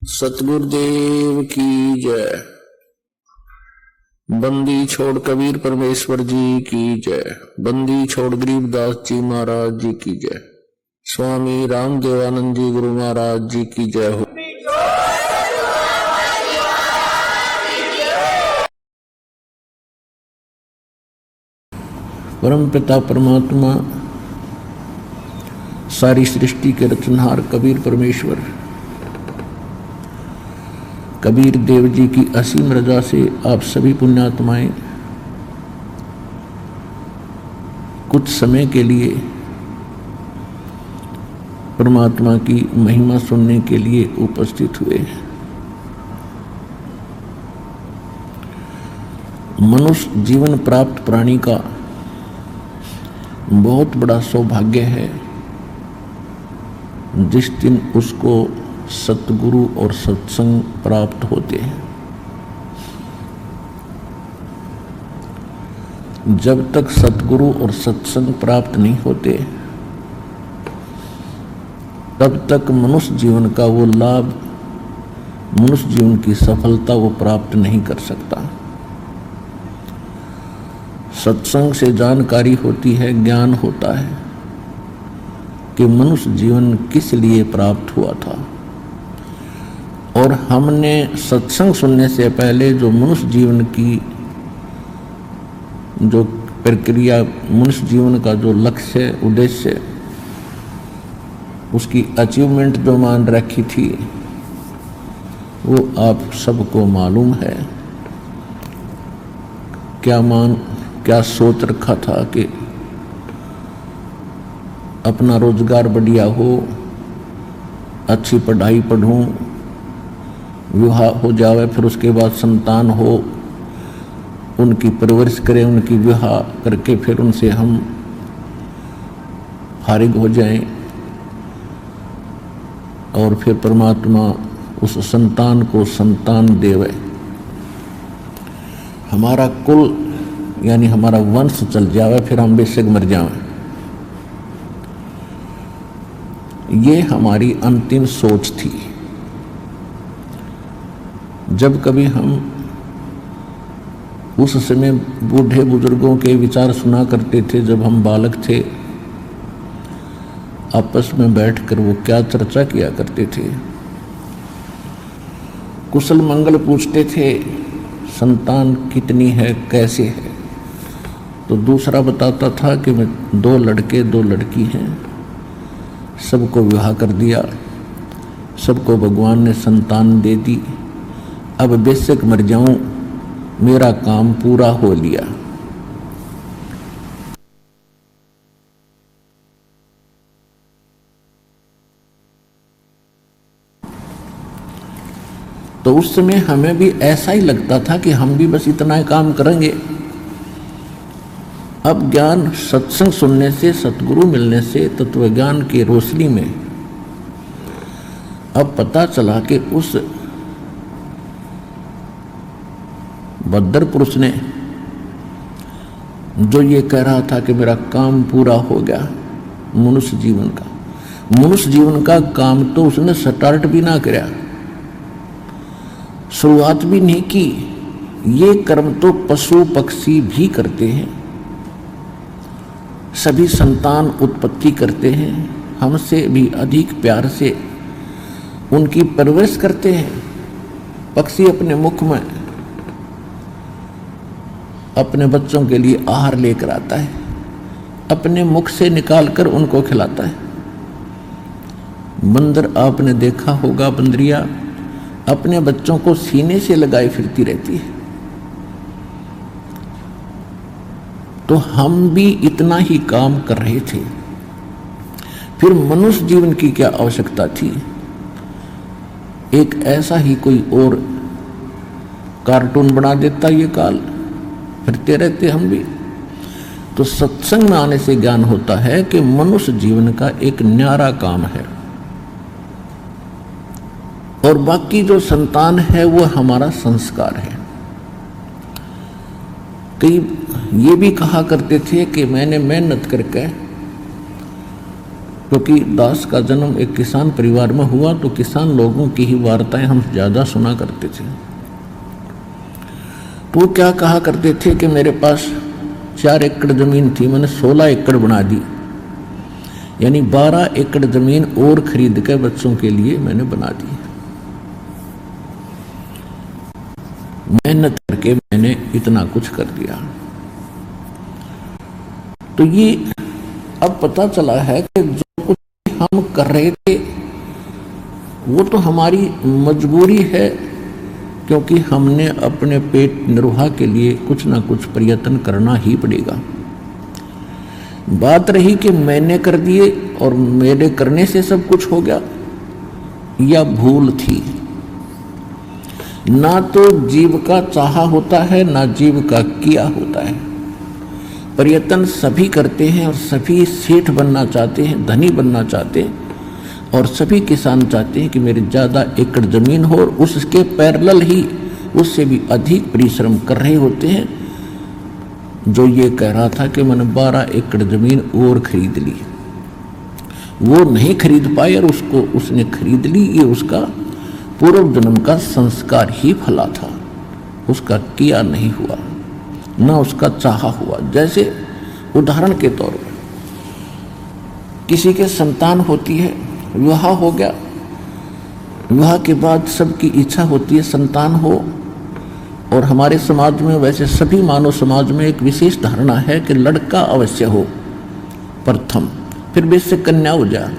सतगुरुदेव की जय। बंदी छोड़ कबीर परमेश्वर जी की जय। बंदी छोड़ गरीबदास जी महाराज जी की जय। स्वामी रामदेवानंद जी गुरु महाराज जी की जय हो। परम पिता परमात्मा सारी सृष्टि के रचनहार कबीर परमेश्वर कबीर देव जी की असीम रजा से आप सभी पुण्यात्माएं कुछ समय के लिए परमात्मा की महिमा सुनने के लिए उपस्थित हुए। मनुष्य जीवन प्राप्त प्राणी का बहुत बड़ा सौभाग्य है जिस दिन उसको सतगुरु और सत्संग प्राप्त होते हैं। जब तक सतगुरु और सत्संग प्राप्त नहीं होते तब तक मनुष्य जीवन का वो लाभ, मनुष्य जीवन की सफलता वो प्राप्त नहीं कर सकता। सत्संग से जानकारी होती है, ज्ञान होता है कि मनुष्य जीवन किस लिए प्राप्त हुआ था। और हमने सत्संग सुनने से पहले जो मनुष्य जीवन की जो प्रक्रिया, मनुष्य जीवन का जो लक्ष्य उद्देश्य, उसकी अचीवमेंट जो मान रखी थी वो आप सबको मालूम है। क्या सोच रखा था कि अपना रोजगार बढ़िया हो, अच्छी पढ़ाई पढ़ूं, विवाह हो जावे, फिर उसके बाद संतान हो, उनकी परवरिश करें, उनकी विवाह करके फिर उनसे हम फारिग हो जाएं और फिर परमात्मा उस संतान को संतान देवे, हमारा कुल यानी हमारा वंश चल जावे, फिर हम बेशक मर जाएं। ये हमारी अंतिम सोच थी। जब कभी हम उस समय बूढ़े बुजुर्गों के विचार सुना करते थे, जब हम बालक थे, आपस में बैठकर वो क्या चर्चा किया करते थे, कुशल मंगल पूछते थे, संतान कितनी है, कैसे है। तो दूसरा बताता था कि मैं 2 लड़के 2 लड़की हैं, सबको विवाह कर दिया, सबको भगवान ने संतान दे दी, अब बेशक मर जाऊं, मेरा काम पूरा हो लिया। तो उस समय हमें भी ऐसा ही लगता था कि हम भी बस इतना ही काम करेंगे। अब ज्ञान सत्संग सुनने से, सतगुरु मिलने से, तत्वज्ञान की रोशनी में अब पता चला कि उस बद्दर पुरुष ने जो ये कह रहा था कि मेरा काम पूरा हो गया मनुष्य जीवन का काम तो उसने स्टार्ट भी ना किया, शुरुआत भी नहीं की। ये कर्म तो पशु पक्षी भी करते हैं, सभी संतान उत्पत्ति करते हैं, हमसे भी अधिक प्यार से उनकी परवरिश करते हैं। पक्षी अपने मुख में अपने बच्चों के लिए आहार लेकर आता है, अपने मुख से निकालकर उनको खिलाता है। बंदर आपने देखा होगा, बंदरिया अपने बच्चों को सीने से लगाए फिरती रहती है। तो हम भी इतना ही काम कर रहे थे। फिर मनुष्य जीवन की क्या आवश्यकता थी? एक ऐसा ही कोई और कार्टून बना देता, ये काल फिरते रहते हम भी। तो सत्संग में आने से ज्ञान होता है कि मनुष्य जीवन का एक न्यारा काम है और बाकी जो संतान है वो हमारा संस्कार है। कई ये भी कहा करते थे कि मैंने मेहनत करके क्योंकि दास का जन्म एक किसान परिवार में हुआ तो किसान लोगों की ही वार्ताएं हम ज़्यादा सुना करते थे। तो वो क्या कहा करते थे कि मेरे पास 4 एकड़ ज़मीन थी, मैंने 16 एकड़ बना दी, यानी 12 एकड़ ज़मीन और खरीद के बच्चों के लिए मैंने बना दी। मेहनत करके मैंने इतना कुछ कर दिया। तो ये अब पता चला है कि जो कुछ हम कर रहे थे वो तो हमारी मजबूरी है, क्योंकि हमने अपने पेट निर्वाह के लिए कुछ ना कुछ प्रयत्न करना ही पड़ेगा। बात रही कि मैंने कर दिए और मेरे करने से सब कुछ हो गया, या भूल थी। ना तो जीव का चाहा होता है, ना जीव का किया होता है। प्रयत्न सभी करते हैं और सभी सेठ बनना चाहते हैं, धनी बनना चाहते हैं, और सभी किसान चाहते हैं कि मेरे ज़्यादा एकड़ ज़मीन हो, और उसके पैरेलल ही उससे भी अधिक परिश्रम कर रहे होते हैं। जो ये कह रहा था कि मैंने 12 एकड़ ज़मीन और खरीद ली, वो नहीं खरीद पाए और उसको उसने खरीद ली। ये उसका पूर्व जन्म का संस्कार ही फला था, उसका किया नहीं हुआ, ना उसका चाहा हुआ। जैसे उदाहरण के तौर पर किसी के संतान होती है, विवाह हो गया, विवाह के बाद सबकी इच्छा होती है संतान हो, और हमारे समाज में, वैसे सभी मानव समाज में एक विशेष धारणा है कि लड़का अवश्य हो प्रथम, फिर बेशक से कन्या हो जाए।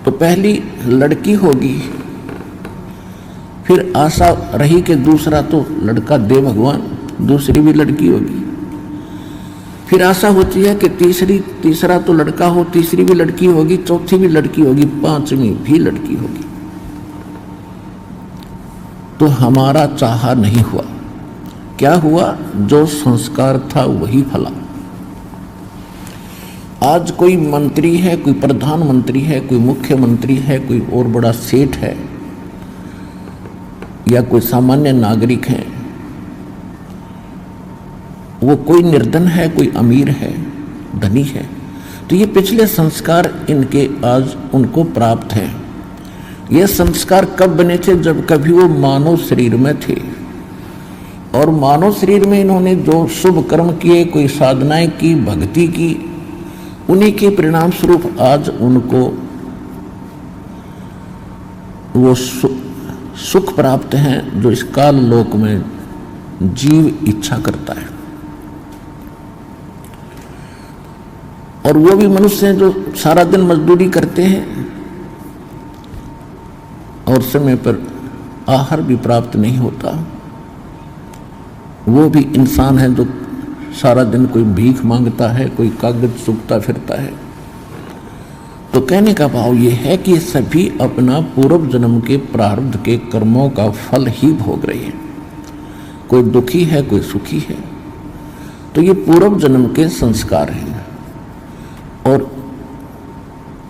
तो पहली लड़की होगी, फिर आशा रही कि दूसरा तो लड़का दे भगवान, दूसरी भी लड़की होगी। फिर आशा होती है कि तीसरा तो लड़का हो, तीसरी भी लड़की होगी, चौथी भी लड़की होगी, पांचवी भी लड़की होगी। तो हमारा चाहा नहीं हुआ। क्या हुआ? जो संस्कार था वही फला। आज कोई मंत्री है, कोई प्रधानमंत्री है, कोई मुख्यमंत्री है, कोई और बड़ा सेठ है, या कोई सामान्य नागरिक है, वो कोई निर्धन है, कोई अमीर है, धनी है, तो ये पिछले संस्कार इनके आज उनको प्राप्त है। ये संस्कार कब बने थे? जब कभी वो मानव शरीर में थे, और मानव शरीर में इन्होंने जो शुभ कर्म किए, कोई साधनाएं की, भक्ति की, उन्हीं के परिणाम स्वरूप आज उनको वो सुख प्राप्त हैं जो इस काल लोक में जीव इच्छा करता है। और वो भी मनुष्य हैं जो सारा दिन मजदूरी करते हैं और समय पर आहार भी प्राप्त नहीं होता। वो भी इंसान है जो सारा दिन कोई भीख मांगता है, कोई कागज सूखता फिरता है। तो कहने का भाव ये है कि सभी अपना पूर्व जन्म के प्रारब्ध के कर्मों का फल ही भोग रहे हैं। कोई दुखी है, कोई सुखी है, तो ये पूर्व जन्म के संस्कार हैं। और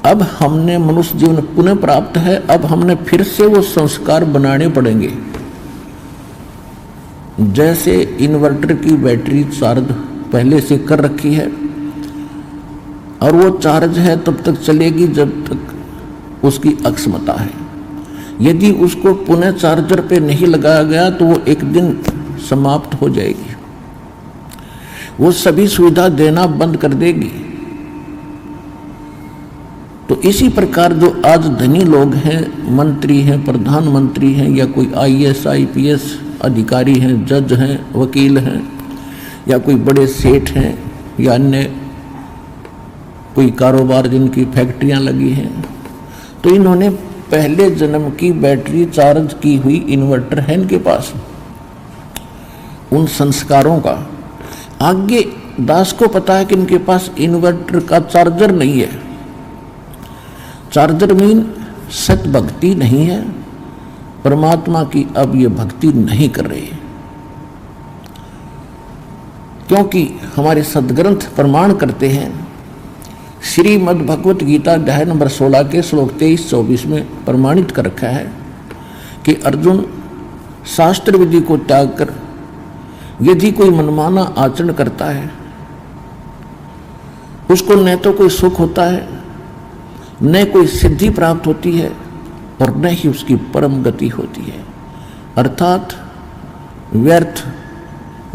अब हमने मनुष्य जीवन पुनः प्राप्त है, अब हमने फिर से वो संस्कार बनाने पड़ेंगे। जैसे इन्वर्टर की बैटरी चार्ज पहले से कर रखी है और वो चार्ज है तब तक चलेगी जब तक उसकी अक्षमता है। यदि उसको पुनः चार्जर पे नहीं लगाया गया तो वो एक दिन समाप्त हो जाएगी, वो सभी सुविधा देना बंद कर देगी। तो इसी प्रकार जो आज धनी लोग हैं, मंत्री हैं, प्रधानमंत्री हैं, या कोई IAS IPS अधिकारी हैं, जज हैं, वकील हैं, या कोई बड़े सेठ हैं, या अन्य कोई कारोबार जिनकी फैक्ट्रियां लगी हैं, तो इन्होंने पहले जन्म की बैटरी चार्ज की हुई इन्वर्टर है इनके पास, उन संस्कारों का। आगे दास को पता है कि इनके पास इन्वर्टर का चार्जर नहीं है। चार्जर मीन सत भक्ति नहीं है, परमात्मा की अब ये भक्ति नहीं कर रहे, क्योंकि हमारे सदग्रंथ प्रमाण करते हैं। श्रीमद् भगवत गीता अध्याय नंबर 16 के श्लोक 23-24 में प्रमाणित कर रखा है कि अर्जुन, शास्त्र विधि को त्याग कर यदि कोई मनमाना आचरण करता है उसको न तो कोई सुख होता है, न कोई सिद्धि प्राप्त होती है, और न ही उसकी परम गति होती है। अर्थात व्यर्थ,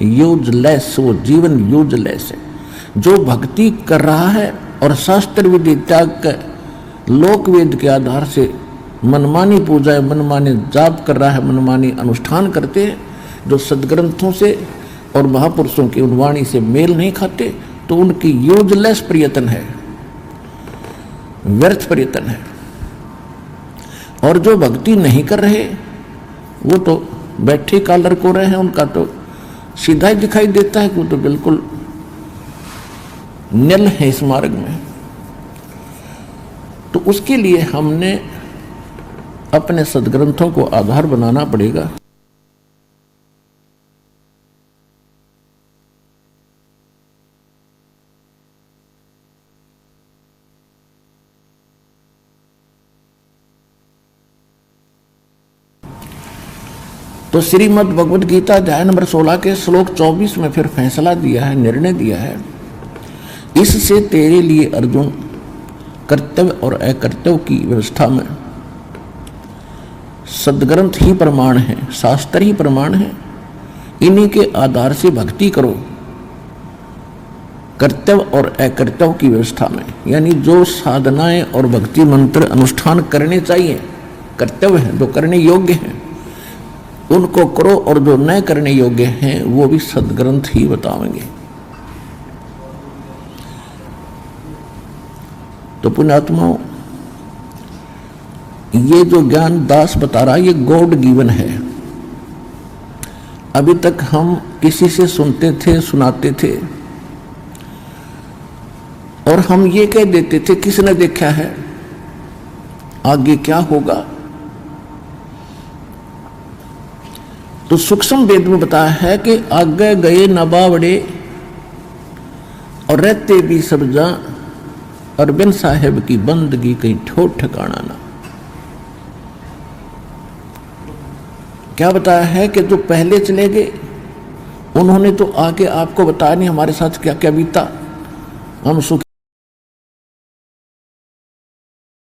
यूजलेस, वो जीवन यूजलेस है। जो भक्ति कर रहा है और शास्त्र विधि त्याग कर लोक वेद के आधार से मनमानी पूजा, मनमानी जाप कर रहा है, मनमानी अनुष्ठान करते हैं, जो सदग्रंथों से और महापुरुषों की उनवाणी से मेल नहीं खाते, तो उनकी यूजलेस प्रयत्न है, व्यर्थ प्रयत्न है। और जो भक्ति नहीं कर रहे वो तो बैठे कालर को रहे हैं, उनका तो सीधा ही दिखाई देता है कि वो तो बिल्कुल निल है इस मार्ग में। तो उसके लिए हमने अपने सदग्रंथों को आधार बनाना पड़ेगा। तो श्रीमद् भगवद गीता अध्याय नंबर 16 के श्लोक 24 में फिर फैसला दिया है, निर्णय दिया है, इससे तेरे लिए अर्जुन कर्तव्य और अकर्तव्य की व्यवस्था में सदग्रंथ ही प्रमाण है, शास्त्र ही प्रमाण है। इन्हीं के आधार से भक्ति करो कर्तव्य और अकर्तव्य की व्यवस्था में। यानी जो साधनाएं और भक्ति मंत्र अनुष्ठान करने चाहिए, कर्तव्य है, जो करने योग्य हैं उनको करो, और जो न करने योग्य हैं वो भी सदग्रंथ ही बताएंगे। तो पुण्यात्माओं, ये जो ज्ञान दास बता रहा है ये गॉड गिवन है। अभी तक हम किसी से सुनते थे, सुनाते थे, और हम ये कह देते थे किसने देखा है, आगे क्या होगा। तो सूक्ष्म वेद में बताया है कि आगे गए न बावड़े और रहते भी सब जा, और बिन साहेब की बंदगी कहीं ठोर ठिकाना ना। क्या बताया है कि जो पहले चले गए उन्होंने तो आके आपको बताया नहीं हमारे साथ क्या क्या बीता, हम सुख